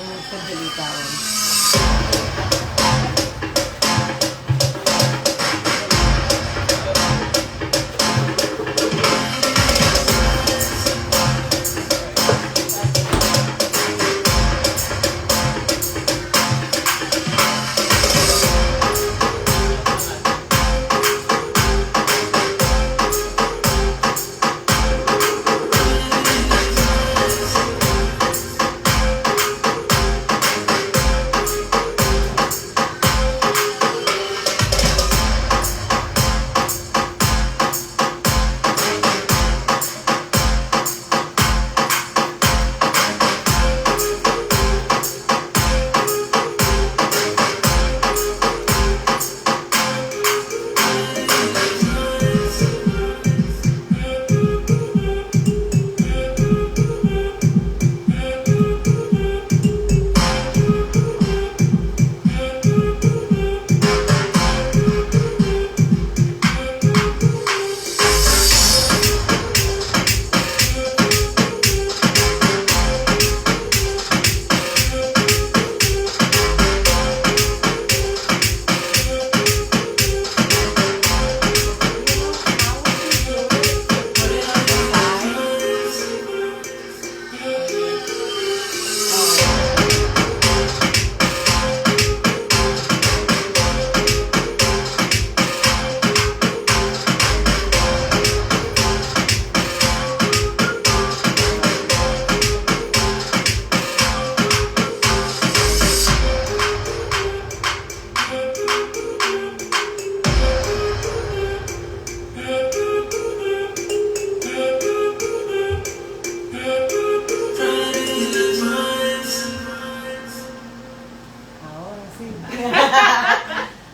need to delete that one.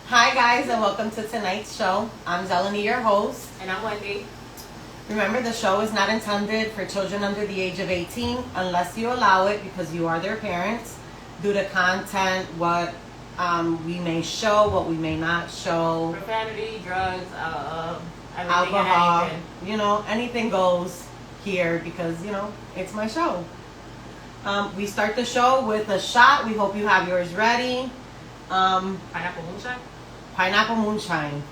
Hi guys, and welcome to tonight's show. I'm Zeleny, your host. And I'm Wendy. Remember, the show is not intended for children under the age of 18 unless you allow it, because you are their parents. Due to content, what we may show, what we may not show. Profanity, drugs, everything alcohol, and anything. Anything goes here because, it's my show. We start the show with a shot. We hope you have yours ready. Pineapple moonshine? Pineapple moonshine.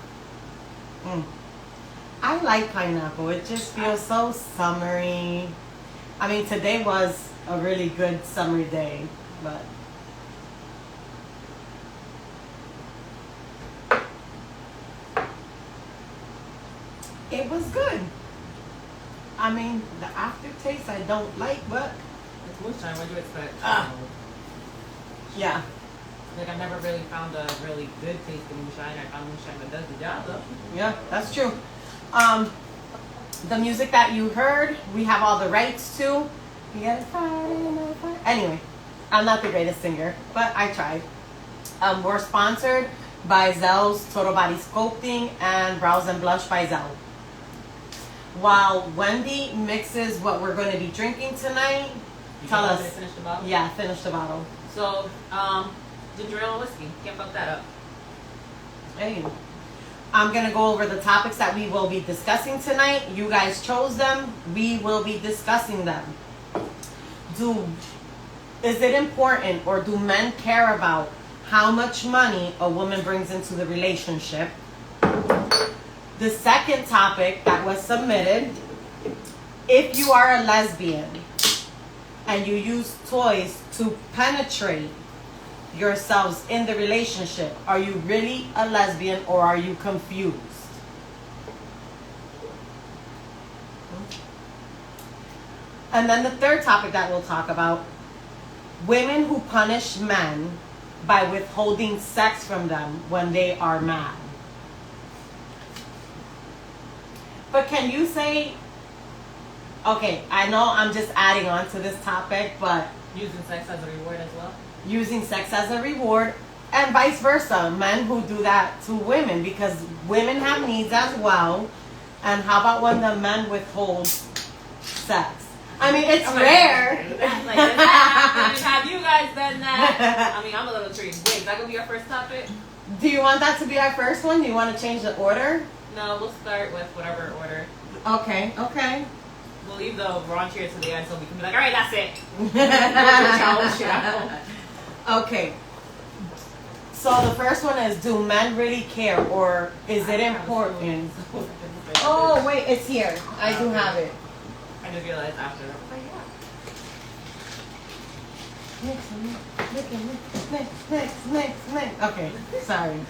I like pineapple. It just feels so summery. I mean, today was a really good summery day, but it was good. I mean, the aftertaste I don't like, but It's moonshine. What do you expect? yeah. Like, I've never really found a really good tasting moonshine. I found moonshine that does the job, though. Yeah, that's true. The music that you heard, we have all the rights to. You get it fine. Anyway, I'm not the greatest singer, but I tried. We're sponsored by Zell's Total Body Sculpting and Brows and Blush by Zell. While Wendy mixes what we're going to be drinking tonight, tell us. Finish the bottle? Yeah, finish the bottle. So, ginger ale and whiskey. Can't fuck that up. Hey. I'm going to go over the topics that we will be discussing tonight. You guys chose them. We will be discussing them. Is it important, or do men care about how much money a woman brings into the relationship? The second topic that was submitted: if you are a lesbian and you use toys to penetrate yourselves in the relationship, are you really a lesbian or are you confused? And then the third topic that we'll talk about: women who punish men by withholding sex from them when they are mad. But can you say, okay, I know I'm just adding on to this topic, but Using sex as a reward as well? using sex as a reward, and vice versa, men who do that to women, because women have needs as well. And how about when the men withhold sex? I mean, it's rare. Like, have you guys done that? I mean, I'm a little intrigued. Wait, is that going to be our first topic? Do you want that to be our first one? Do you want to change the order? No, we'll start with whatever order. Okay. We'll leave the raunchier to the end so we can be like, all right, that's it. Okay. So the first one is, do men really care, or is it important? Oh, wait, it's here. I do have it. I just realized after. Next. Okay, sorry.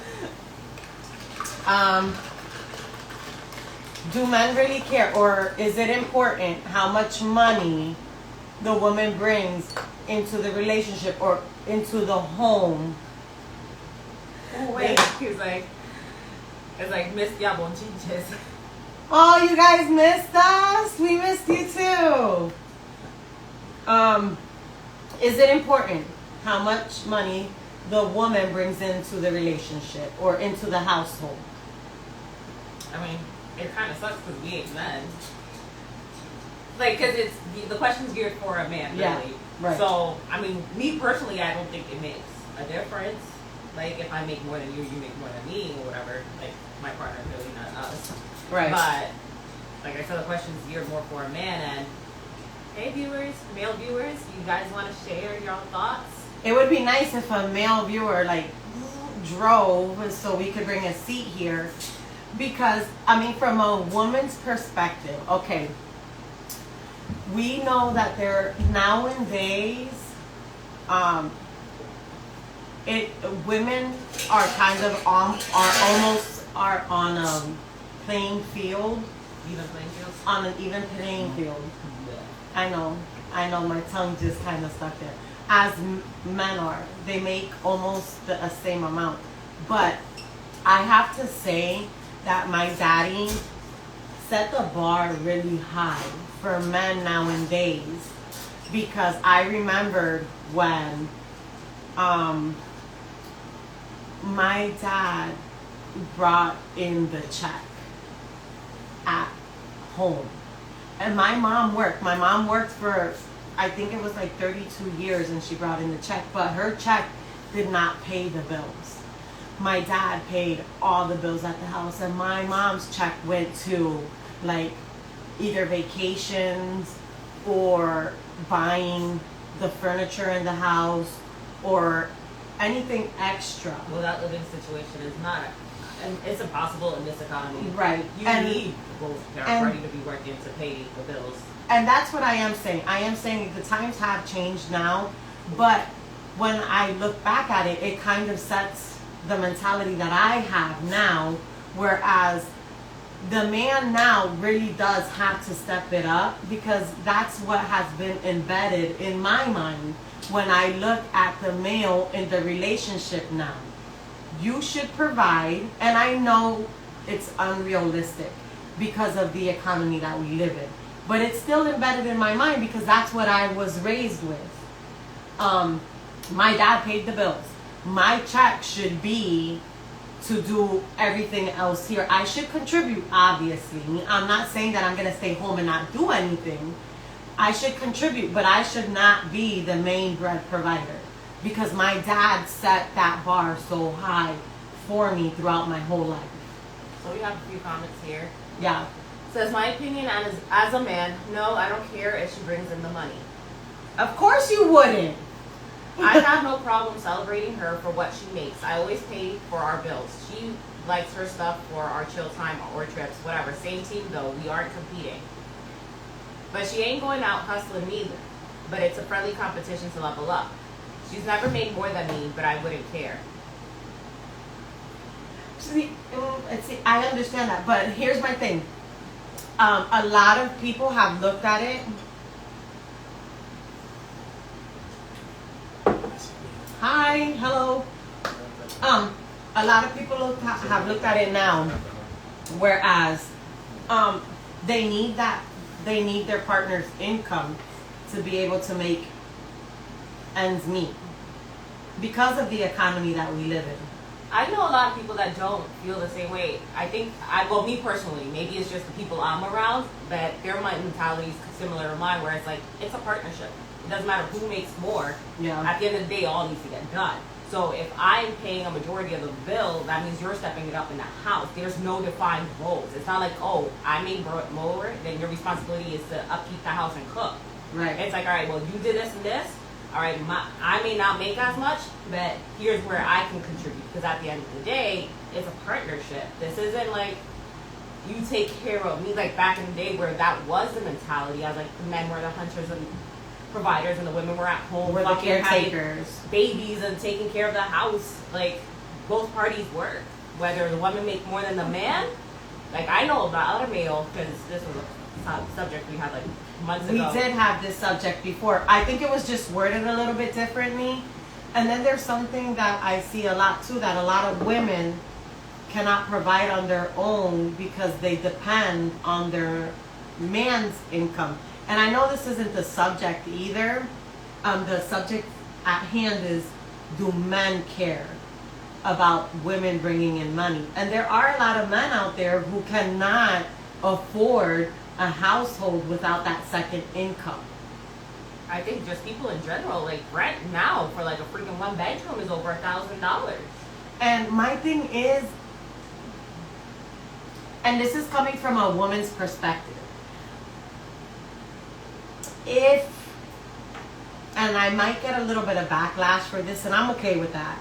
Do men really care, or is it important how much money the woman brings into the relationship or into the home? Oh, wait. He's like, it's like, Miss Yabonchinches. Oh, you guys missed us? We missed you too. Is it important how much money the woman brings into the relationship or into the household? I mean, it kind of sucks because we ain't men. Like, because it's the question's geared for a man, really. Yeah, right. So, I mean, me personally, I don't think it makes a difference. Like, if I make more than you, you make more than me, or whatever. Like, my partner, really, not us. Right. But, like I said, the question's geared more for a man. And, hey, viewers, male viewers, you guys want to share your thoughts? It would be nice if a male viewer, like, drove so we could bring a seat here. Because, I mean, from a woman's perspective, okay, we know that there, nowadays, women are kind of are on a playing field. Even playing field? On an even playing field. Yeah. I know, my tongue just kind of stuck there. As men are, they make almost the same amount. But I have to say that my daddy set the bar really high for men nowadays, because I remembered when my dad brought in the check at home. And my mom worked. My mom worked for, I think it was like 32 years, and she brought in the check. But her check did not pay the bills. My dad paid all the bills at the house. And my mom's check went to, like, either vacations or buying the furniture in the house or anything extra. Well, that living situation is not, and it's impossible in this economy. Right. You need both parents ready to be working to pay the bills. And that's what I am saying. I am saying the times have changed now, but when I look back at it, it kind of sets the mentality that I have now, whereas the man now really does have to step it up, because that's what has been embedded in my mind when I look at the male in the relationship now. You should provide, and I know it's unrealistic because of the economy that we live in, but it's still embedded in my mind because that's what I was raised with. My dad paid the bills. My check should be to do everything else here. I should contribute, obviously. I'm not saying that I'm going to stay home and not do anything. I should contribute, but I should not be the main bread provider, because my dad set that bar so high for me throughout my whole life. So we have a few comments here. Yeah. Says, my opinion as a man, no, I don't care if she brings in the money. Of course you wouldn't. I have no problem celebrating her for what she makes. I always pay for our bills. She likes her stuff for our chill time or trips, whatever. Same team though, we aren't competing. But she ain't going out hustling neither. But it's a friendly competition to level up. She's never made more than me, but I wouldn't care. See, I understand that, but here's my thing. A lot of people have looked at it. Hi, hello. A lot of people have looked at it now, whereas they need their partner's income to be able to make ends meet because of the economy that we live in. I know a lot of people that don't feel the same way. I think, well, me personally, maybe it's just the people I'm around, that their mentality is similar to mine, where it's like, it's a partnership. It doesn't matter who makes more. Yeah. At the end of the day, all needs to get done. So if I'm paying a majority of the bill, that means you're stepping it up in the house. There's no defined roles. It's not like, oh, I made more, then your responsibility is to upkeep the house and cook. Right. It's like, all right, well, you did this and this, all right, I may not make as much, but here's where I can contribute. Because at the end of the day, it's a partnership. This isn't like you take care of me, like back in the day where that was the mentality. I was like, the men were the hunters and providers, and the women were at home, We're the caretakers, babies, and taking care of the house. Like, both parties work. Whether the woman make more than the man, like I know about other male, because this was a subject we had like months ago. We did have this subject before. I think it was just worded a little bit differently. And then there's something that I see a lot too, that a lot of women cannot provide on their own because they depend on their man's income. And I know this isn't the subject either. The subject at hand is, do men care about women bringing in money? And there are a lot of men out there who cannot afford a household without that second income. I think just people in general, like rent now for like a freaking one bedroom is over $1,000. And my thing is, and this is coming from a woman's perspective, and I might get a little bit of backlash for this, and I'm okay with that.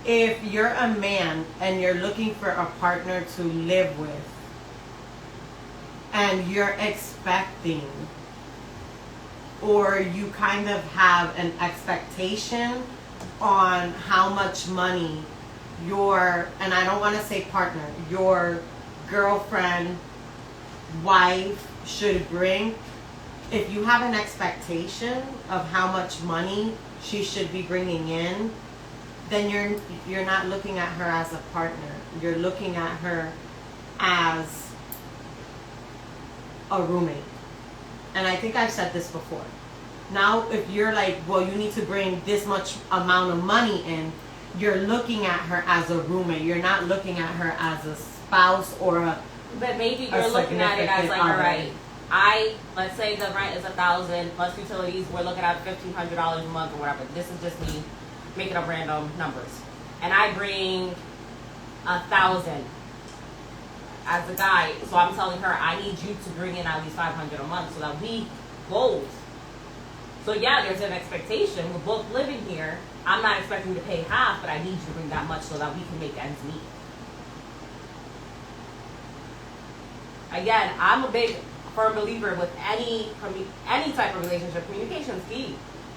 If you're a man and you're looking for a partner to live with, and you're expecting, or you kind of have an expectation on how much money your, and I don't want to say partner, your girlfriend, wife should bring, if you have an expectation of how much money she should be bringing in, then you're not looking at her as a partner. You're looking at her as a roommate. And I think I've said this before. Now, if you're like, well, you need to bring this much amount of money in, you're looking at her as a roommate. You're not looking at her as a spouse or a. But maybe you're looking at it as like, all right, let's say the rent is $1,000 plus utilities. We're looking at $1,500 a month or whatever. This is just me making up random numbers, and I bring 1,000 as a guy. So I'm telling her I need you to bring in at least $500 a month so that we both. So yeah, there's an expectation. We're both living here. I'm not expecting to pay half, but I need you to bring that much so that we can make ends meet. Again, I'm a big firm believer with any type of relationship. Communication is key.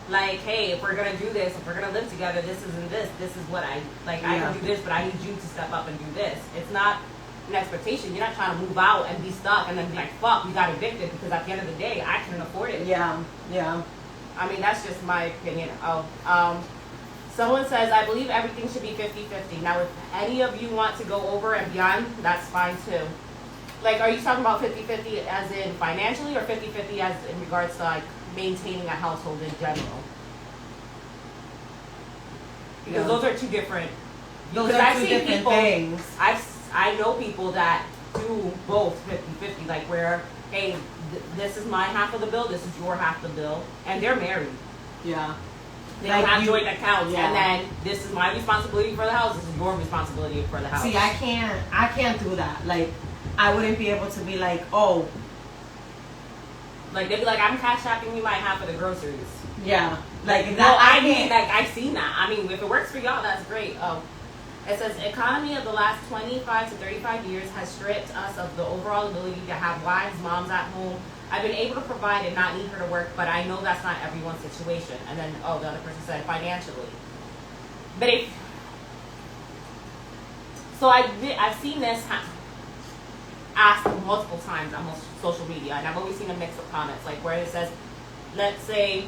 Like, hey, if we're gonna do this, if we're gonna live together, this is what I like. I can do this, but I need you to step up and do this. It's not an expectation. You're not trying to move out and be stuck and then be like, fuck, we got evicted, because at the end of the day, I couldn't afford it. Yeah. I mean, that's just my opinion. Someone says, I believe everything should be 50-50. Now, if any of you want to go over and beyond, that's fine too. Like, are you talking about 50-50 as in financially, or 50-50 as in regards to like maintaining a household in general? Because those are two different. Those are two different things. I know people that do both 50-50, like where, hey, this is my half of the bill, this is your half of the bill, and they're married. Yeah. They don't have joint accounts, and then this is my responsibility for the house, this is your responsibility for the house. See, I can't do that. Like, I wouldn't be able to be like, oh. Like, they'd be like, I'm cash apping you my half of the groceries. Yeah. Like, I mean, like, I've seen that. I mean, if it works for y'all, that's great. It says, economy of the last 25 to 35 years has stripped us of the overall ability to have wives, moms at home. I've been able to provide and not need her to work, but I know that's not everyone's situation. And then, the other person said financially. But I've seen this asked multiple times on social media, and I've always seen a mix of comments, like where it says, let's say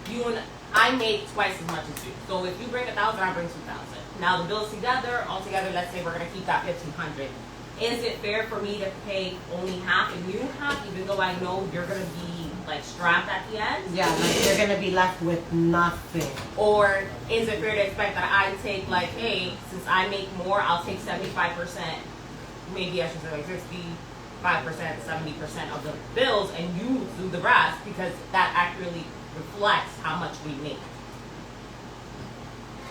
you and I make twice as much as you. So if you bring 1,000, I bring 2,000. Now the bills together, altogether, let's say we're gonna keep that 1,500. Is it fair for me to pay only half and you half, even though I know you're gonna be like strapped at the end? Yeah, like you're gonna be left with nothing. Or is it fair to expect that I take like, hey, since I make more, I'll take 75%, maybe I should say like 65%, 70% of the bills, and you do the rest, because that accurately reflects how much we make.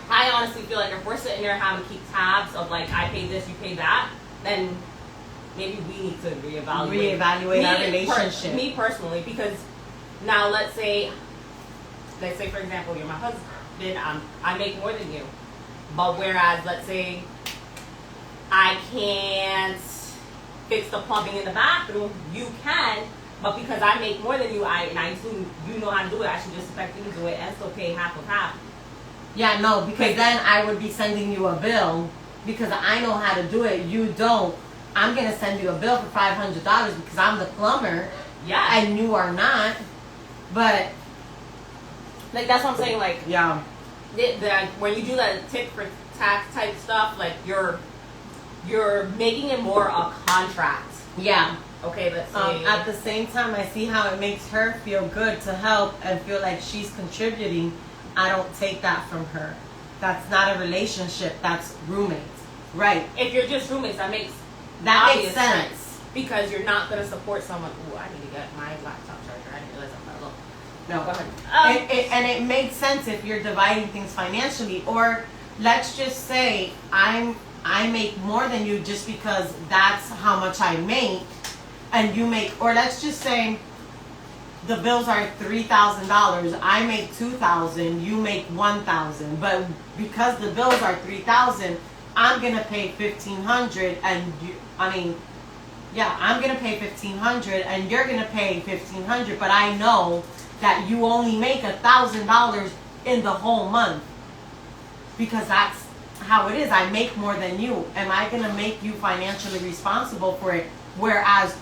I honestly feel like if we're sitting there having to keep tabs of like, I pay this, you pay that, then maybe we need to reevaluate our relationship. Me personally, because now let's say let's say for example, you're my husband, I make more than you. But whereas, let's say, I can't fix the plumbing in the bathroom, you can, but because I make more than you, and I assume you know how to do it, I should just expect you to do it and still pay half of half. Yeah, no, because then I would be sending you a bill because I know how to do it. You don't. I'm going to send you a bill for $500 because I'm the plumber. Yeah. And you are not. But, like, that's what I'm saying. Like, yeah. When you do that tip for tax type stuff, like, you're making it more a contract. Yeah. Okay, let's see. At the same time, I see how it makes her feel good to help and feel like she's contributing. I don't take that from her. That's not a relationship. That's roommates. Right. If you're just roommates, that makes sense. Because you're not going to support someone. Ooh, I need to get my laptop charger. I didn't realize I'm not low. No, go ahead. And it makes sense if you're dividing things financially. Or let's just say I make more than you just because that's how much I make. And you make, or let's just say the bills are $3,000. I make $2,000. You make $1,000. But because the bills are $3,000, I'm gonna pay $1,500, and I'm gonna pay $1,500, and you're gonna pay $1,500. But I know that you only make $1,000 in the whole month because that's how it is. I make more than you. Am I gonna make you financially responsible for it? Whereas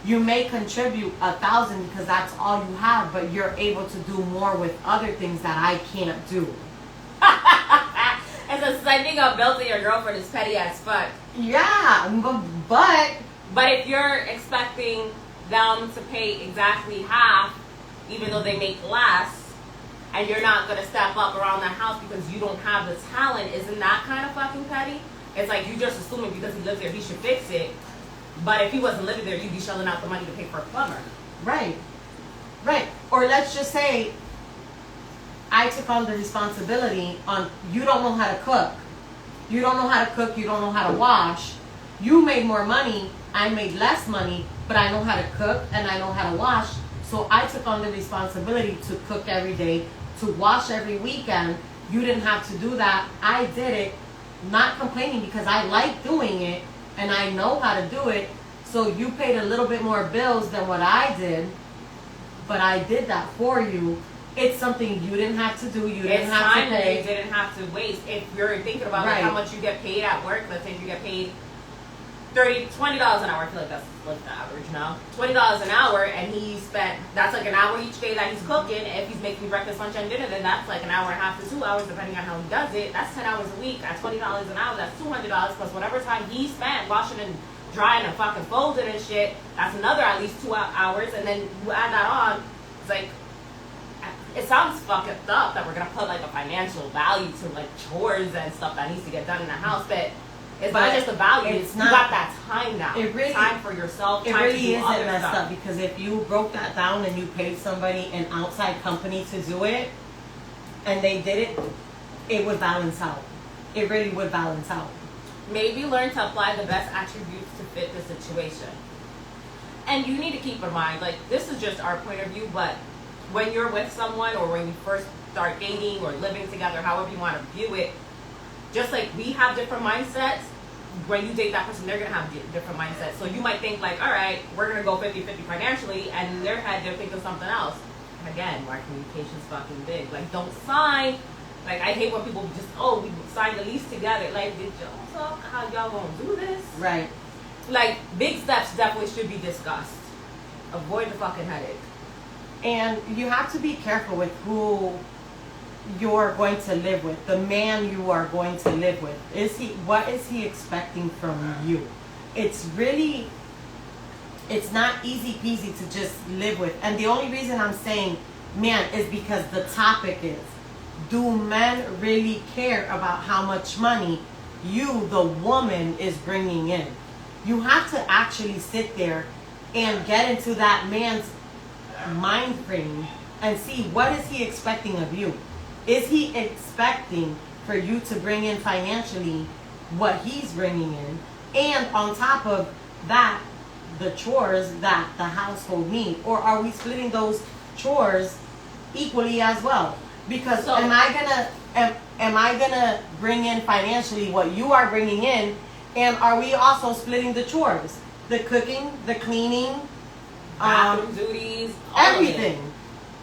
you may contribute $1,000 because that's all you have, but you're able to do more with other things that I can't do. And so sending a bill to your girlfriend is petty as fuck. Yeah, but if you're expecting them to pay exactly half, even though they make less, and you're not gonna step up around the house because you don't have the talent, isn't that kind of fucking petty? It's like you just assuming because he lives there, he should fix it. But if he wasn't living there, you'd be shelling out the money to pay for a plumber. Right. Or let's just say I took on the responsibility on you don't know how to cook. You don't know how to cook, you don't know how to wash. You made more money, I made less money, but I know how to cook and I know how to wash. So I took on the responsibility to cook every day, to wash every weekend. You didn't have to do that. I did it, not complaining because I like doing it. And I know how to do it, so you paid a little bit more bills than what I did, but I did that for you. It's something you didn't have to do. You didn't have to pay. You didn't have to waste. If you're thinking about like how much you get paid at work, let's say you get paid $20 an hour. I feel like that's like the average now. $20 an hour, and he spent, that's like an hour each day that he's cooking. If he's making breakfast, lunch, and dinner, then that's like an hour and a half to 2 hours, depending on how he does it. That's 10 hours a week. At $20 an hour, that's $200 plus whatever time he spent washing and drying and fucking folding and shit. That's another at least 2 hours, and then you add that on. It's like, it sounds fucking up that we're gonna put like a financial value to like chores and stuff that needs to get done in the house, but it's not just a value. It's not, you got that time now. It really, time for yourself. Time it really to do isn't other messed stuff. up because if you broke that down and you paid somebody, an outside company, to do it, and they did it, it would balance out. It really would balance out. Maybe learn to apply the best attributes to fit the situation. And you need to keep in mind, like, this is just our point of view, but when you're with someone or when you first start dating or living together, however you want to view it, just like we have different mindsets, when you date that person, they're going to have different mindsets. So you might think like, all right, we're going to go 50-50 financially, and in their head, they're thinking something else. Again, why communication's fucking big. Like, don't sign. Like, I hate when people just, oh, we signed the lease together. Like, did y'all talk how y'all going to do this? Right. Like, big steps definitely should be discussed. Avoid the fucking headache. And you have to be careful with who you're going to live with, the man you are going to live with. What is he expecting from you? It's not easy peasy to just live with. And the only reason I'm saying man is because the topic is, do men really care about how much money you, the woman, is bringing in? You have to actually sit there and get into that man's mind frame and see what is he expecting of you. Is he expecting for you to bring in financially what he's bringing in, and on top of that, the chores that the household need? Or are we splitting those chores equally as well. Because So- am I gonna bring in financially what you are bringing in, and are we also splitting the chores, the cooking, the cleaning, bathroom duties, all everything?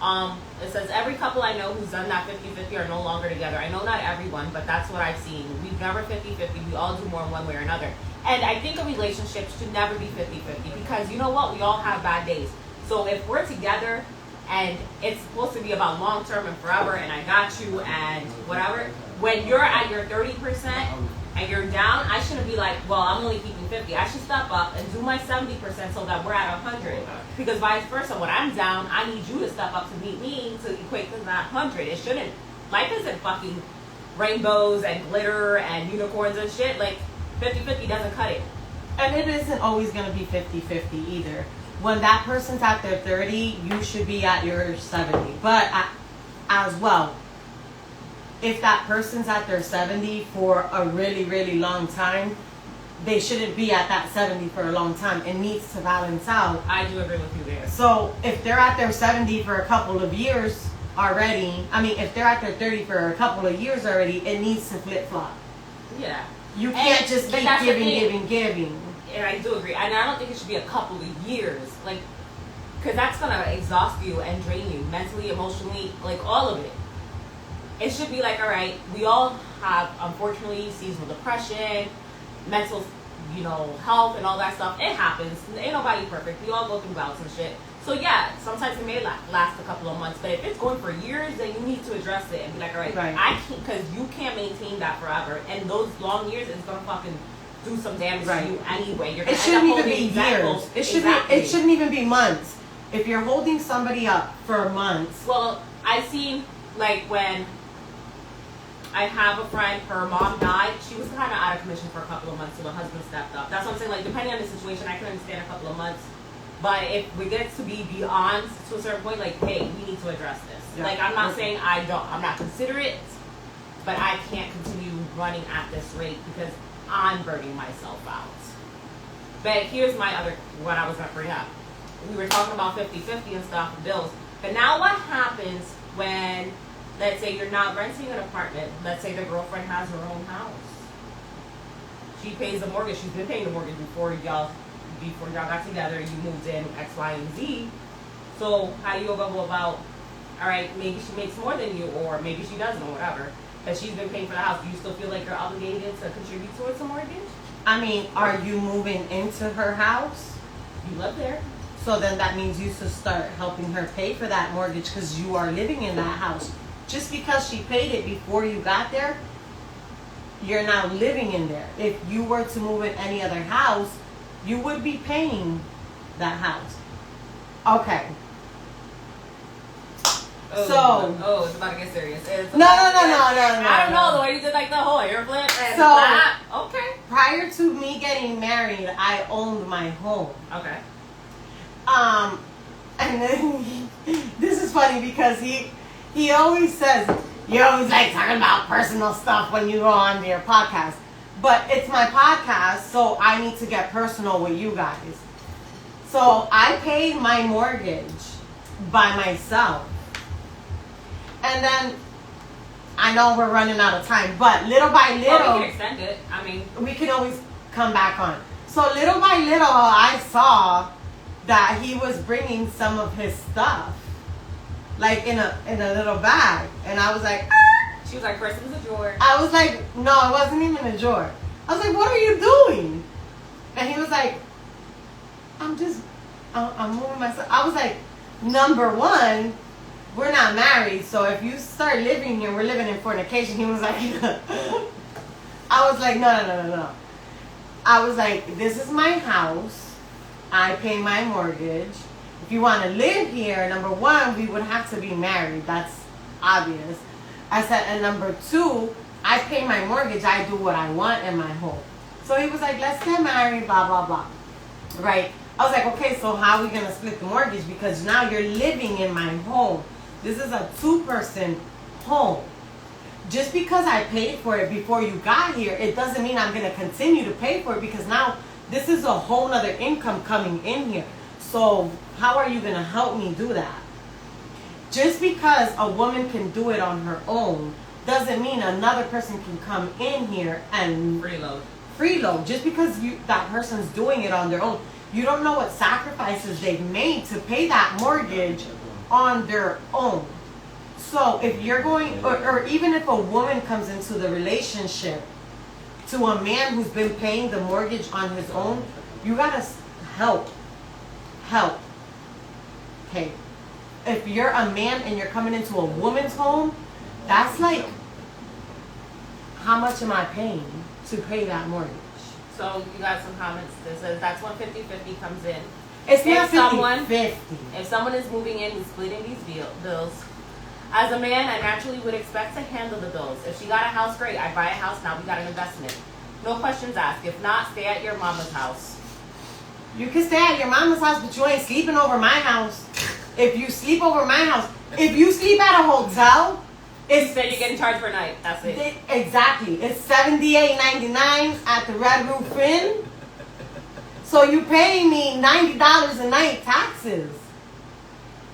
Of it. It says every couple I know who's done that 50-50 are no longer together. I know not everyone, but that's what I've seen. We've never 50-50. We all do more in one way or another. And I think a relationship should never be 50-50 because you know what? We all have bad days. So if we're together and it's supposed to be about long term and forever and I got you and whatever, when you're at your 30% and you're down, I shouldn't be like, well, I'm only keeping 50. I should step up and do my 70% so that we're at 100. Because vice versa, when I'm down, I need you to step up to meet me to equate to that 100. It shouldn't. Life isn't fucking rainbows and glitter and unicorns and shit. Like 50-50 doesn't cut it. And it isn't always going to be 50-50 either. When that person's at their 30, you should be at your 70. But as well, if that person's at their 70 for a really, really long time, they shouldn't be at that 70 for a long time. It needs to balance out. I do agree with you there. So if they're at their 70 for a couple of years already, if they're at their 30 for a couple of years already, it needs to flip-flop. Yeah. You can't just keep giving. And I do agree. And I don't think it should be a couple of years. Like, because that's going to exhaust you and drain you mentally, emotionally, like all of it. It should be like, all right, we all have, unfortunately, seasonal depression, mental, health and all that stuff. It happens. Ain't nobody perfect. We all go through bouts and shit. So yeah, sometimes it may last a couple of months, but if it's going for years, then you need to address it and be like, all right. I can't, because you can't maintain that forever. And those long years, it's going to fucking do some damage to you anyway. You're gonna it shouldn't end up even be years. It shouldn't even be months. If you're holding somebody up for months. Well, I've seen, like, when I have a friend, her mom died, she was kind of out of commission for a couple of months, so the husband stepped up. That's what I'm saying, like, depending on the situation, I can understand a couple of months. But if we get to be beyond to a certain point, like, hey, we need to address this. Yeah. Like, I'm not saying I'm not considerate, but I can't continue running at this rate because I'm burning myself out. But here's what I was going to bring up. We were talking about 50-50 and stuff, bills. But now what happens when, let's say you're not renting an apartment. Let's say the girlfriend has her own house. She pays the mortgage. She's been paying the mortgage before y'all got together. You moved in X, Y, and Z. So how do you go about, all right, maybe she makes more than you or maybe she doesn't or whatever. But she's been paying for the house. Do you still feel like you're obligated to contribute towards the mortgage? Are you moving into her house? You live there. So then that means you should start helping her pay for that mortgage because you are living in that house. Just because she paid it before you got there, you're now living in there. If you were to move in any other house, you would be paying that house. Okay. It's about to get serious. No. I don't know the way you did like the whole hair flip and that. Okay. Prior to me getting married, I owned my home. Okay. And then this is funny because he always says, you always like talking about personal stuff when you go on your podcast. But it's my podcast, so I need to get personal with you guys. So I paid my mortgage by myself. And then, I know we're running out of time, but little by little... we can extend it. We can always come back on. So little by little, I saw that he was bringing some of his stuff, like in a little bag. And I was like... She was like, first it was a drawer. I was like, no, it wasn't even a drawer. I was like, what are you doing? And he was like, I'm moving myself. I was like, number one, we're not married, so if you start living here, we're living in fornication. He was like, I was like, no. I was like, this is my house. I pay my mortgage. If you want to live here, number one, we would have to be married. That's obvious. I said, and number two, I pay my mortgage. I do what I want in my home. So he was like, let's get married, blah, blah, blah. Right? I was like, okay, so how are we going to split the mortgage? Because now you're living in my home. This is a 2-person home. Just because I paid for it before you got here, it doesn't mean I'm going to continue to pay for it because now this is a whole other income coming in here. So how are you going to help me do that? Just because a woman can do it on her own doesn't mean another person can come in here and freeload. Just because that person's doing it on their own, you don't know what sacrifices they've made to pay that mortgage on their own. So if you're going, or even if a woman comes into the relationship to a man who's been paying the mortgage on his own, you gotta help. Okay. If you're a man and you're coming into a woman's home, that's like, how much am I paying to pay that mortgage? So you got some comments that says that's when 50-50 comes in. It's not 50-50. If someone is moving in and splitting these bills, as a man, I naturally would expect to handle the bills. If she got a house, great. I buy a house, now we got an investment. No questions asked. If not, stay at your mama's house. You can stay at your mama's house, but you ain't sleeping over my house. If you sleep over my house, if you sleep at a hotel, it's then you're getting charged per night. That's it. Exactly. It's $78.99 at the Red Roof Inn. So you paying me $90 a night taxes.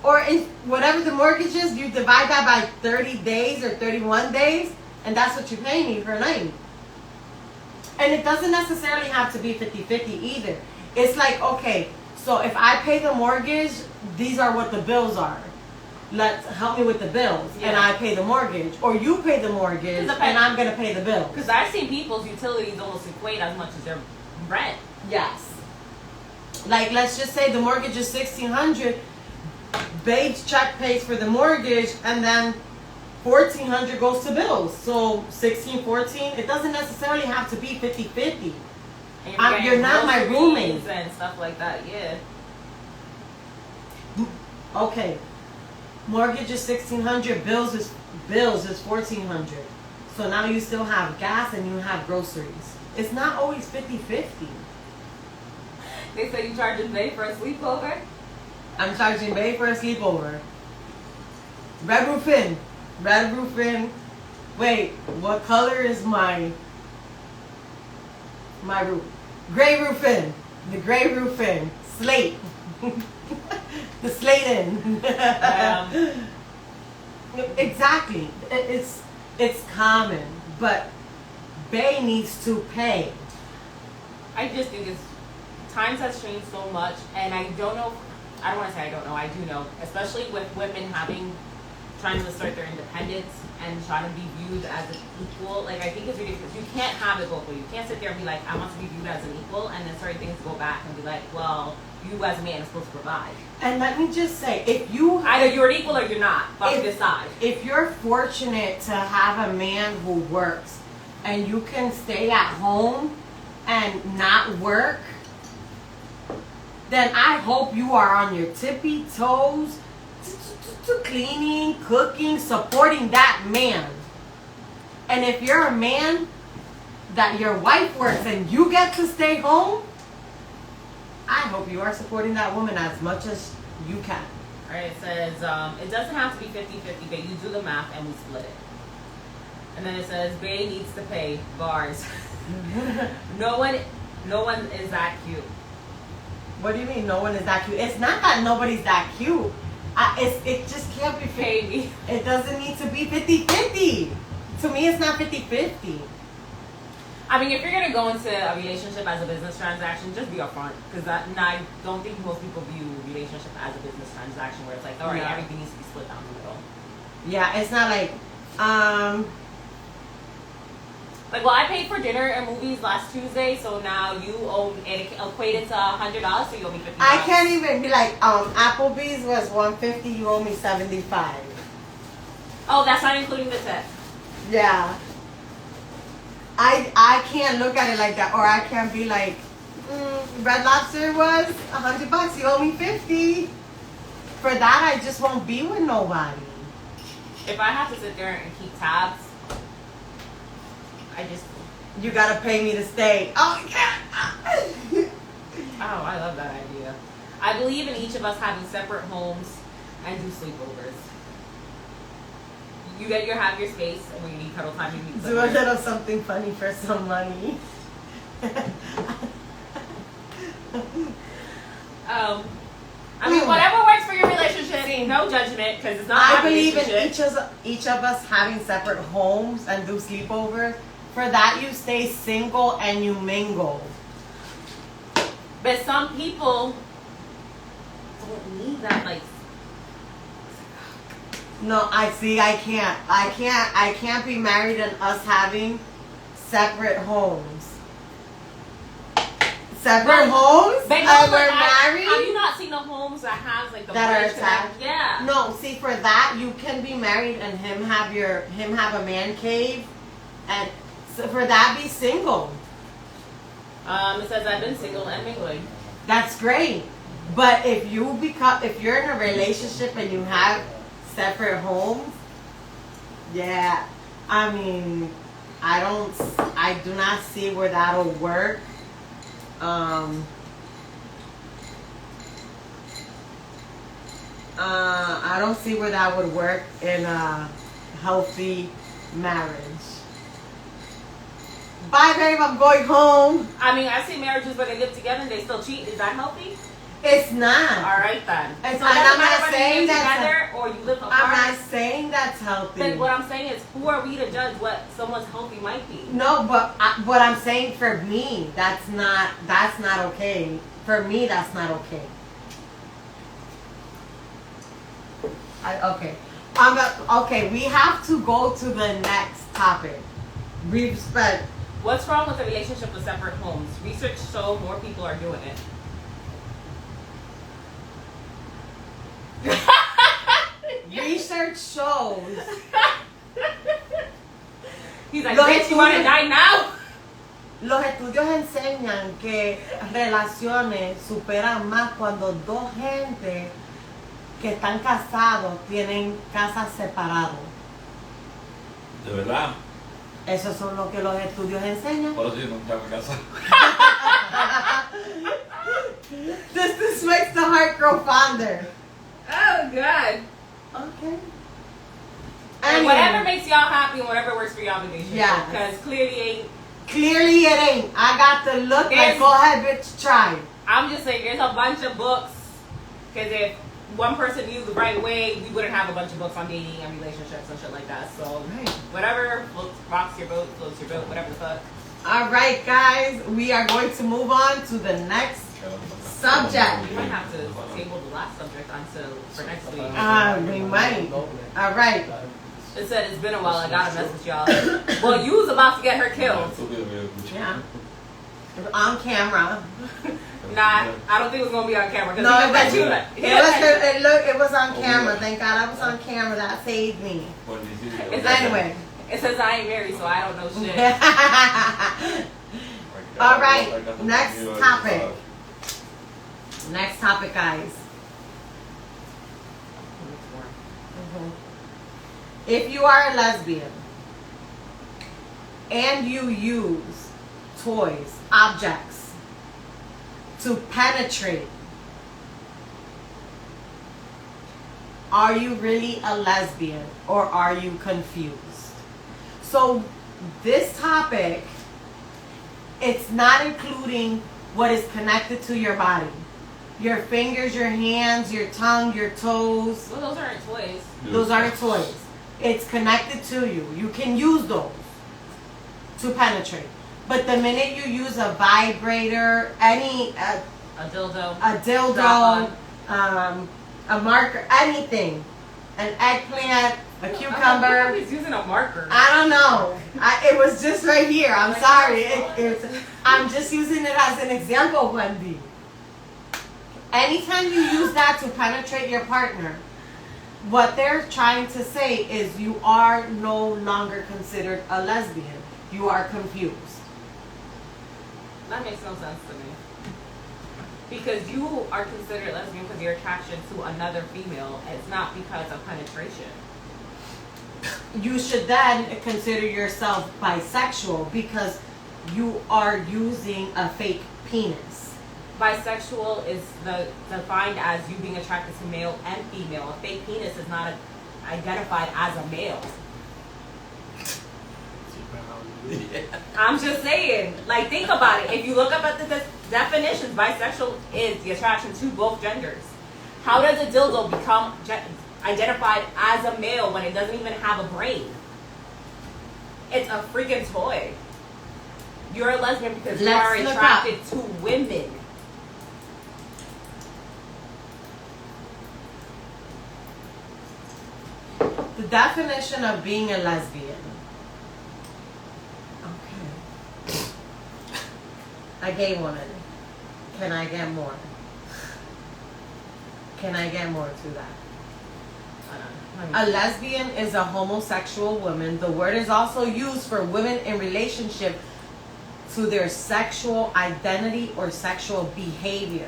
Or if whatever the mortgage is, you divide that by 30 days or 31 days, and that's what you pay me per night. And it doesn't necessarily have to be 50-50 either. It's like, okay, so if I pay the mortgage, these are what the bills are. Let's help me with the bills, and I pay the mortgage, or you pay the mortgage, and I'm gonna pay the bill. Because I've seen people's utilities almost equate as much as their rent. Yes. Like, let's just say the mortgage is $1,600. Babe's check pays for the mortgage, and then $1,400 goes to bills. So $1,600, $1,400. It doesn't necessarily have to be 50-50. You're not my roommate and stuff like that. Yeah. Okay. Mortgage is $1,600. Bills is $1,400. So now you still have gas and you have groceries. It's not always 50-50. They say you charging Bay for a sleepover. I'm charging Bay for a sleepover. Red Roof Inn. Red Roof Inn. Wait, what color is my roof? Gray Roof Inn. The Gray Roof Inn. Slate. The Slate Inn. Exactly. It's common, but Bay needs to pay. I just think times has changed so much, and I don't know. I don't want to say I don't know. I do know, especially with women trying to assert their independence and trying to be viewed as an equal. Like, I think it's ridiculous. You can't have it both ways. You can't sit there and be like, I want to be viewed as an equal, and then certain things go back and be like, well, you as a man are supposed to provide. And let me just say, if either you're an equal or you're not. Decide. If you're fortunate to have a man who works and you can stay at home and not work, then I hope you are on your tippy toes to cleaning, cooking, supporting that man. And if you're a man that your wife works and you get to stay home, I hope you are supporting that woman as much as you can. All right, it says, it doesn't have to be 50-50, but you do the math and we split it. And then it says, Bay needs to pay. Bars. No one is that cute. What do you mean no one is that cute? It's not that nobody's that cute. It just can't be 50. It doesn't need to be 50-50. To me, it's not 50-50. I mean, if you're going to go into a relationship as a business transaction, just be upfront. Because I don't think most people view relationship as a business transaction where it's like, all right, everything needs to be split down the middle. Yeah, it's not like, well, I paid for dinner and movies last Tuesday, so now you owe, it equated to $100, so you owe me $50. I can't even be like, Applebee's was $150, you owe me $75. Oh, that's not including the tip. Yeah. I can't look at it like that, or I can't be like, Red Lobster was $100, you owe me $50. For that, I just won't be with nobody. If I have to sit there and keep tabs, you gotta pay me to stay. Oh, yeah. Oh, I love that idea. I believe in each of us having separate homes and do sleepovers. You have your space, and when you need cuddle time, you need do a little something funny for some money. I mean, whatever works for your relationship. mean, no judgment because it's not. I my believe in relationship. each of us having separate homes and do sleepovers. For that, you stay single and you mingle. But some people don't need that. Like, No, I see. I can't be married and us having separate homes. Separate homes? but And no, we're have married? you not seen the homes that has like the That are bridge connect- attached? Yeah. No, see, for that you can be married and him have a man cave, and so for that be single. It says I've been single and mingling. That's great. But if you're in a relationship and you have separate homes, yeah, I mean, I do not see where that'll work. I don't see where that would work in a healthy marriage. Bye, babe. I'm going home. I mean, I see marriages where they live together and they still cheat. Is that healthy? It's not. All right then. It's So not- it doesn't I'm not matter whether saying you live that's together or you live apart. I'm not saying that's healthy. But what I'm saying is, who are we to judge what someone's healthy might be? No, but what I'm saying for me, that's not okay. For me, that's not okay. Okay. Okay, we have to go to the next topic. We've spent What's wrong with a relationship with separate homes? Research shows more people are doing it. research shows. He's like, Los bitch, you want to estudios- die now? Los estudios enseñan que relaciones superan más cuando dos gente que están casados tienen casas separadas. De verdad. Eso son lo que los estudios enseñan. Por eso yo nunca me caso. This makes the heart grow fonder. Oh, God. Okay. And whatever makes y'all happy and whatever works for your obligation. Yes. Because clearly Clearly it ain't. I got the look like, go ahead, bitch, try. I'm just saying, there's a bunch of books. Because if one person knew the right way, we wouldn't have a bunch of books on dating and relationships and shit like that. So, Right. whatever rocks your boat, floats your boat, whatever the fuck. All right, guys, we are going to move on to the next subject. We might have to table the last subject until for next week. We might. All right. It said it's been a while. I gotta message y'all. Well, you was about to get her killed. Yeah. On camera. Nah, I don't think it was gonna be on camera. No, it was you. it was on camera. Thank God I was on camera. That saved me. Anyway. It says I ain't married, so I don't know shit. All right. Next topic. Next topic, guys. If you are a lesbian and you use toys, objects to penetrate, are you really a lesbian or are you confused? So this topic, it's not including what is connected to your body. Your fingers, your hands, your tongue, your toes. Well, those aren't toys. Those aren't toys. It's connected to you. You can use those to penetrate. But the minute you use a vibrator, A dildo. a dildo, a marker, anything, an eggplant, a cucumber. He's using a marker. I don't know. It was just right here. I'm sorry. I'm just using it as an example, Wendy. Anytime you use that to penetrate your partner, what they're trying to say is you are no longer considered a lesbian. You are confused. That makes no sense to me. Because you are considered lesbian because of your attraction to another female. It's not because of penetration. You should then consider yourself bisexual because you are using a fake penis. Bisexual is defined as you being attracted to male and female. A fake penis is not identified as a male. I'm just saying. Like, think about it. If you look up at the definitions, bisexual is the attraction to both genders. How does a dildo become identified as a male when it doesn't even have a brain? It's a freaking toy. You're a lesbian because you are Let's look attracted to women. The definition of being a lesbian. Okay. A gay woman. Can I get more? Can I get more to that? A lesbian is a homosexual woman. The word is also used for women in relationship to their sexual identity or sexual behavior,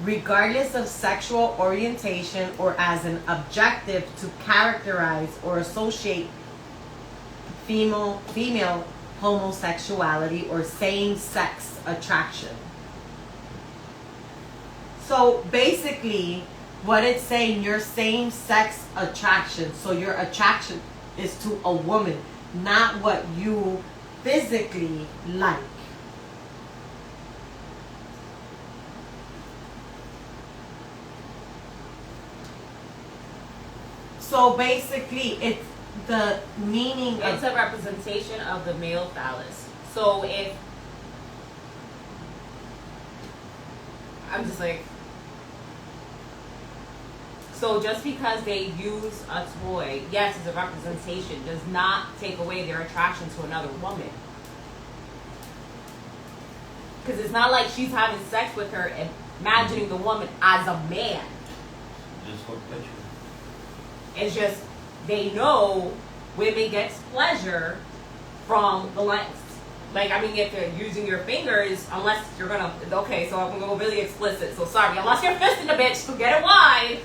regardless of sexual orientation, or as an objective to characterize or associate female homosexuality or same-sex attraction. So basically, what it's saying, your same-sex attraction. So your attraction is to a woman, not what you physically like. So basically, it's the meaning It's of... a representation of the male phallus. So if I'm just like, so just because they use a toy, yes, it's a representation, does not take away their attraction to another woman. Because it's not like she's having sex with her and imagining the woman as a man. Just for pleasure. It's just, they know women get pleasure from the lens. Like, I mean, if you're using your fingers, unless you're gonna, okay, so I'm gonna go really explicit, so sorry, unless you're fisting a bitch, so get it wide.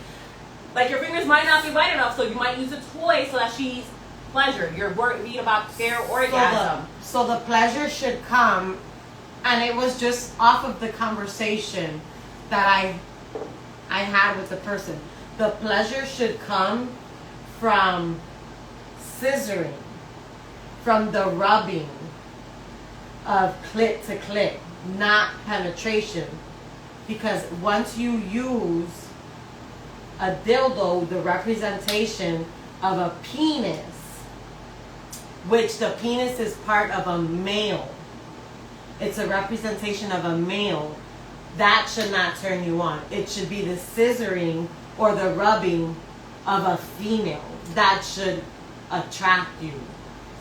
Like, your fingers might not be wide enough, so you might use a toy so that she's pleasure. You're worried about their orgasm. So the pleasure should come, and it was just off of the conversation that I had with the person. The pleasure should come from scissoring, from the rubbing of clit to clit, not penetration. Because once you use a dildo, the representation of a penis, which the penis is part of a male, it's a representation of a male, that should not turn you on. It should be the scissoring or the rubbing of a female that should attract you.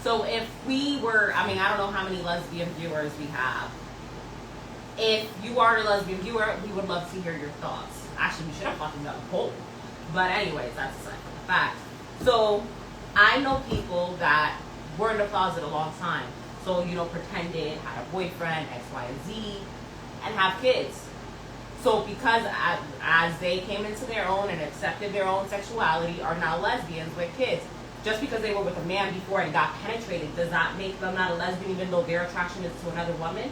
So if we were, I mean, I don't know how many lesbian viewers we have. If you are a lesbian viewer, we would love to hear your thoughts. Actually, we should have fucking done a poll. But anyways, that's aside from the fact. So I know people that were in the closet a long time. So, you know, pretended, had a boyfriend, X, Y, and Z, and have kids. So because as they came into their own and accepted their own sexuality, are now lesbians with kids. Just because they were with a man before and got penetrated does not make them not a lesbian, even though their attraction is to another woman.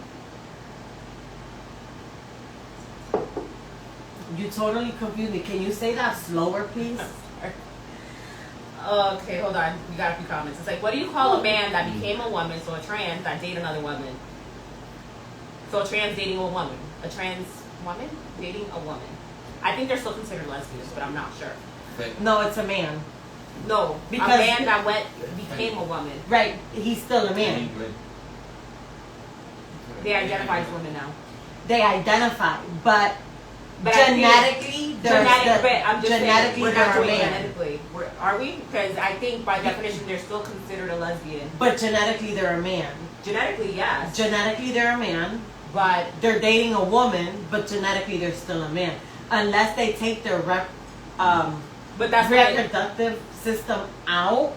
You totally confused me. Can you say that slower, please? Okay, hold on. We got a few comments. It's like, what do you call a man that became a woman, so a trans that date another woman? So a trans dating a woman. A trans woman dating a woman. I think they're still considered lesbians, but I'm not sure. No, it's a man. No, Because a man that became a woman. Right, he's still a man. They identify as women now. They identify, but But genetically, genetically we're they're not a doing man. genetically. Are we? Because I think by definition they're still considered a lesbian. But genetically they're a man. Genetically, yes. Genetically they're a man. But They're dating a woman, but genetically they're still a man. Unless they take their but that's why reproductive system out,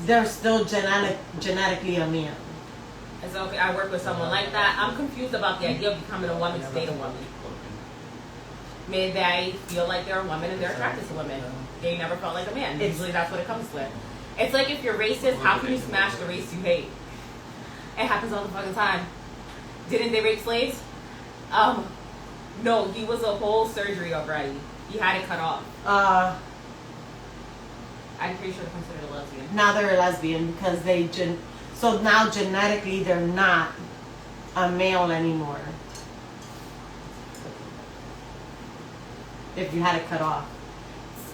they're still genetically a man. it's okay. I work with someone like that. I'm confused about the idea of becoming a woman to date a woman. Maybe they feel like they're a woman and they're attracted to women. They never felt like a man. Usually that's what it comes with. It's like if you're racist, how can you smash the race you hate? It happens all the fucking time. Didn't they rape slaves? No, he was a whole surgery already. He had it cut off. I'm pretty sure they're considered a lesbian. Now they're a lesbian because so now genetically they're not a male anymore. if you had it cut off.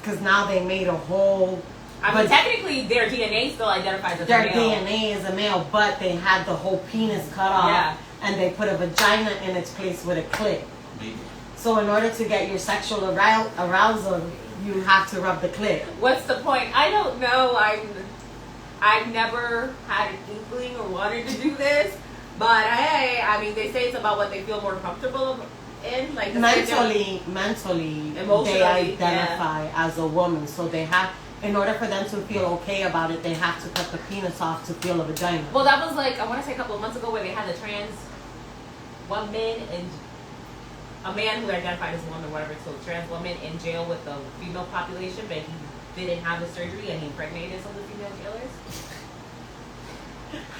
Because now they made a whole. I mean, technically, their DNA still identifies as their a male. DNA is a male, but they had the whole penis cut off, Yeah. and they put a vagina in its place with a clit. Maybe. So in order to get your sexual arousal, you have to rub the clit. What's the point? I don't know. I've never had an inkling or wanted to do this, but hey, I mean, they say it's about what they feel more comfortable in, like the Mentally, Emotionally, they identify as a woman. So they have, in order for them to feel okay about it, they have to cut the penis off to feel a vagina. Well, that was like, I want to say a couple of months ago where they had the trans woman and a man who identified as a woman or whatever, so trans woman in jail with the female population, but he didn't have the surgery and he impregnated some of the female jailers.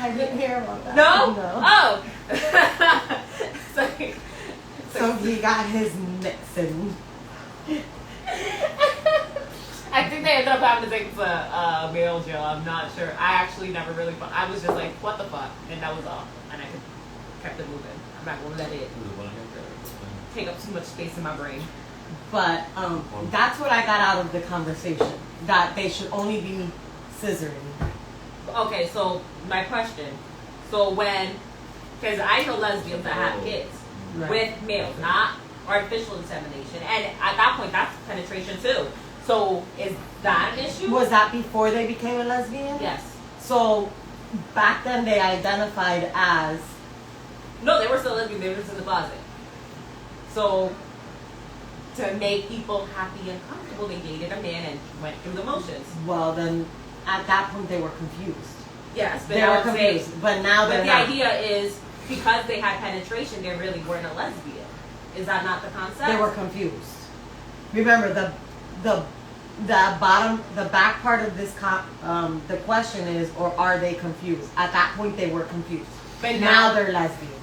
I didn't hear about that. No? No. Oh! So he got his medicine. I think they ended up having to take it to male jail. I'm not sure. I actually never really. I was just like, what the fuck, and that was all. And I kept it moving. I'm not gonna let it take up too much space in my brain. But that's what I got out of the conversation. That they should only be scissoring. Okay, so my question. So because I know lesbians that have kids with males, not artificial insemination, and at that point, that's penetration too. So is that an issue? Was that before they became a lesbian? Yes. So back then they identified as. No, they were still lesbian. They were just in the closet. So to make people happy and comfortable, they dated a man and went through the motions. Well, then at that point they were confused. Yes, but They were confused, but now they're But the not. idea is because they had penetration, they really weren't a lesbian. Is that not the concept? They were confused. Remember the back part of this the question is, or are they confused? At that point they were confused. But now they're lesbians.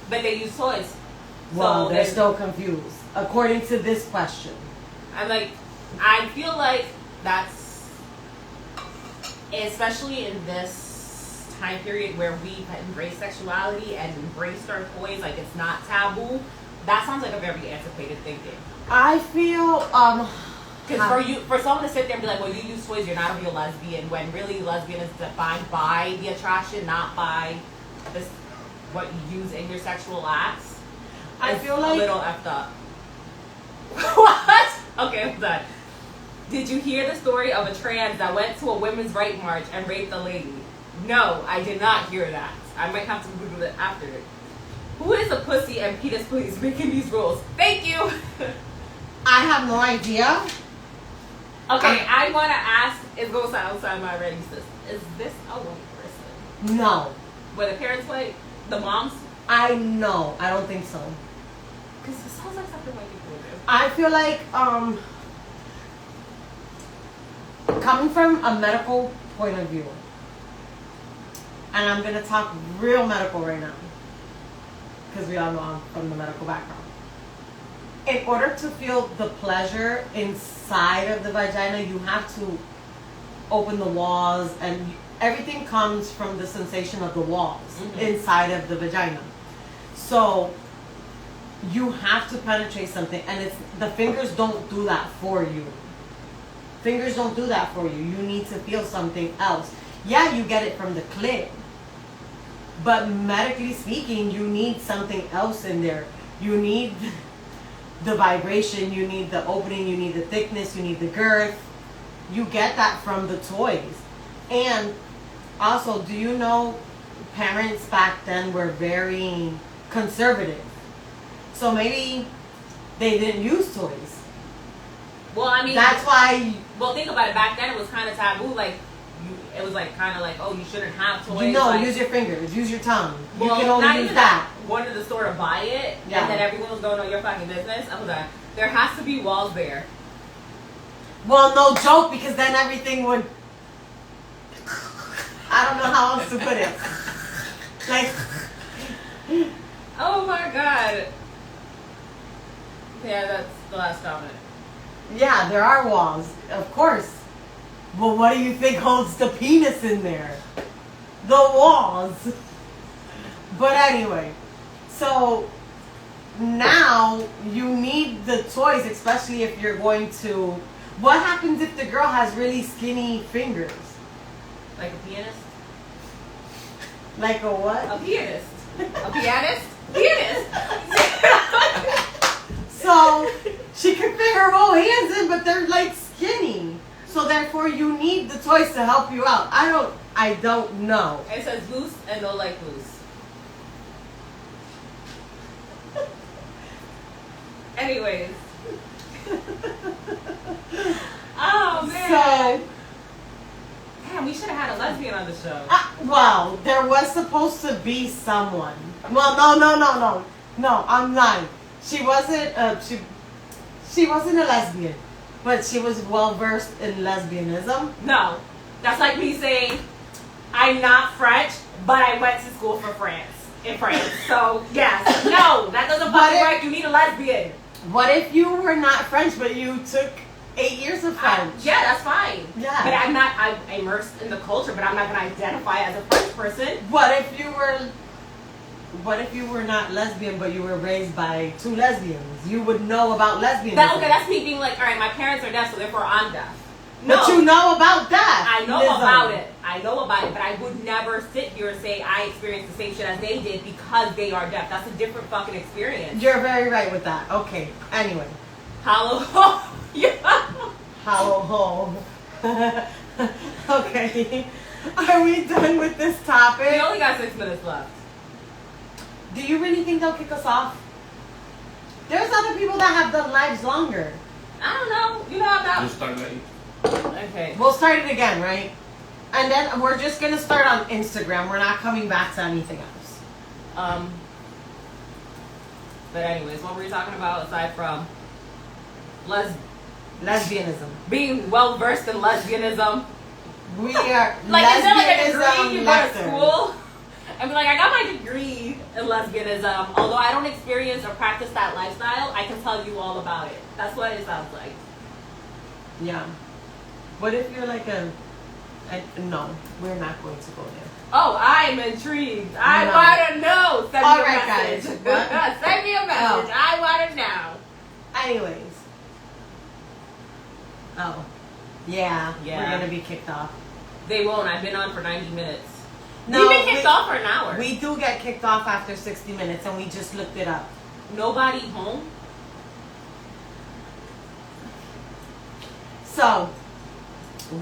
But they use toys. Well, So they're still confused according to this question. I feel like that's, especially in this time period where we embrace sexuality and embraced our toys, like it's not taboo. That sounds like a very antiquated thinking. I feel Because for someone to sit there and be like, well, you use toys, you're not a real lesbian, when really lesbian is defined by the attraction, not by this what you use in your sexual acts. I It's feel like a little effed up. What? Okay, I'm done. Did you hear the story of a trans that went to a women's right march and raped a lady? No, I did not hear that. I might have to Google it after it. Who is a pussy and penis please making these rules? Thank you. I have no idea. Okay, I want to ask, it's going to sound outside my ready system. Is this a white person? No, Were the parents white? The moms? I know. I don't think so. Because it sounds like something white people would do. I feel like coming from a medical point of view, and I'm gonna talk real medical right now, because we all know I'm from the medical background. In order to feel the pleasure inside of the vagina, you have to open the walls, and everything comes from the sensation of the walls inside of the vagina. So you have to penetrate something, and the fingers don't do that for you. Fingers don't do that for you. You need to feel something else. Yeah, you get it from the clit, but medically speaking, you need something else in there. You need the vibration, you need the opening, you need the thickness, you need the girth. You get that from the toys. And also, do you know parents back then were very conservative? So maybe they didn't use toys. Well, I mean, That's why, well, think about it. Back then, it was kind of taboo. Like, it was like kind of like, oh, you shouldn't have toys. you know, like, use your fingers, use your tongue. You well, can not only use even that. Wanted the store to buy it, Yeah. and then everyone was going on your fucking business. I'm like, there has to be walls there. Well, no joke, because then everything would. I don't know how else to put it. Like, Oh my god. Yeah, that's the last comment. yeah, there are walls, of course. But what do you think holds the penis in there? The walls. But anyway, so now you need the toys, especially if you're going to. What happens if the girl has really skinny fingers? Like a pianist? Like a what? A pianist. A pianist? Pianist! So she can fit her whole hands in, but they're like skinny. So therefore, you need the toys to help you out. I don't know. It says loose and no like loose. Anyways. Oh man. So, Damn, we should have had a lesbian on the show. well, there was supposed to be someone. Well, no, I'm lying. She wasn't. She wasn't a lesbian, but she was well versed in lesbianism. No. That's like me saying, I'm not French, but I went to school for France. In France. So, yes. No, that doesn't fucking work. You need a lesbian. What if you were not French, but you took 8 years of French? Yeah, that's fine. Yeah. But I'm immersed in the culture, but I'm not going to identify as a French person. What if you were not lesbian, but you were raised by 2 lesbians? You would know about lesbianism. That's me being like, all right, my parents are deaf, so therefore I'm deaf. No. But you know about that. I know about it. I know about it, but I would never sit here and say I experienced the same shit as they did because they are deaf. That's a different fucking experience. You're very right with that. Okay. Anyway. Hollow. Yeah. Hollow hole. Okay. Are we done with this topic? We only got 6 minutes left. Do you really think they'll kick us off? There's other people that have done lives longer. I don't know. You know about. Just start like. Okay. We'll start it again, right? And then we're just gonna start on Instagram. We're not coming back to anything else. But anyways, what were you talking about aside from Lesbianism. being well versed in lesbianism? We are Like, is there like a degree lesbianism you go to lectures. school and be like, I got my degree in lesbianism. Although I don't experience or practice that lifestyle, I can tell you all about it. That's what it sounds like. Yeah. What if you're like no, we're not going to go there. Oh, I'm intrigued. I No. want to know. Send All me a right, message. guys. Send me a message. Oh. I want to know. Anyways. Oh. Yeah. Yeah. We're gonna be kicked off. They won't. I've been on for 90 minutes. No, We've been kicked off for an hour. We do get kicked off after 60 minutes, and we just looked it up. Nobody home? So,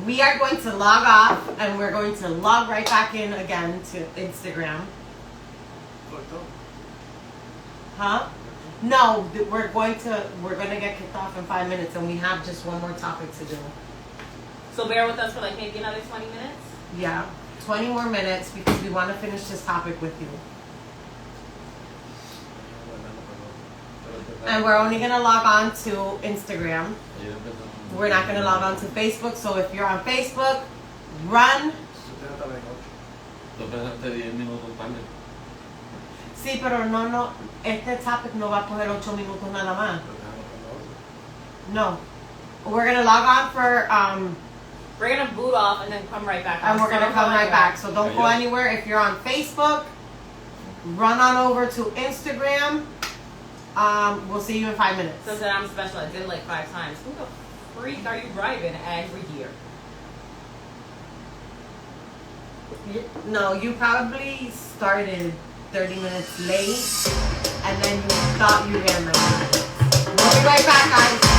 we are going to log off, and we're going to log right back in again to Instagram. Huh? No, we're gonna get kicked off in 5 minutes, and we have just one more topic to do. So bear with us for like maybe another 20 minutes? Yeah, 20 more minutes because we want to finish this topic with you. And we're only gonna log on to Instagram. We're not gonna log on to Facebook. So if you're on Facebook, run. Tú pensaste 10 minutos tarde. Sí, pero no. Este topic no va a coger 8 minutos nada más. No. We're gonna log on for We're going to boot off and then come right back. and we're So gonna don't come go right anywhere. back. So don't go anywhere. If you're on Facebook, run on over to Instagram. We'll see you in 5 minutes. So that I'm special. I did it like 5 times. Who the freak are you driving every year? No, you probably started 30 minutes late, and then you thought you ran 90 minutes. We'll be right back, guys.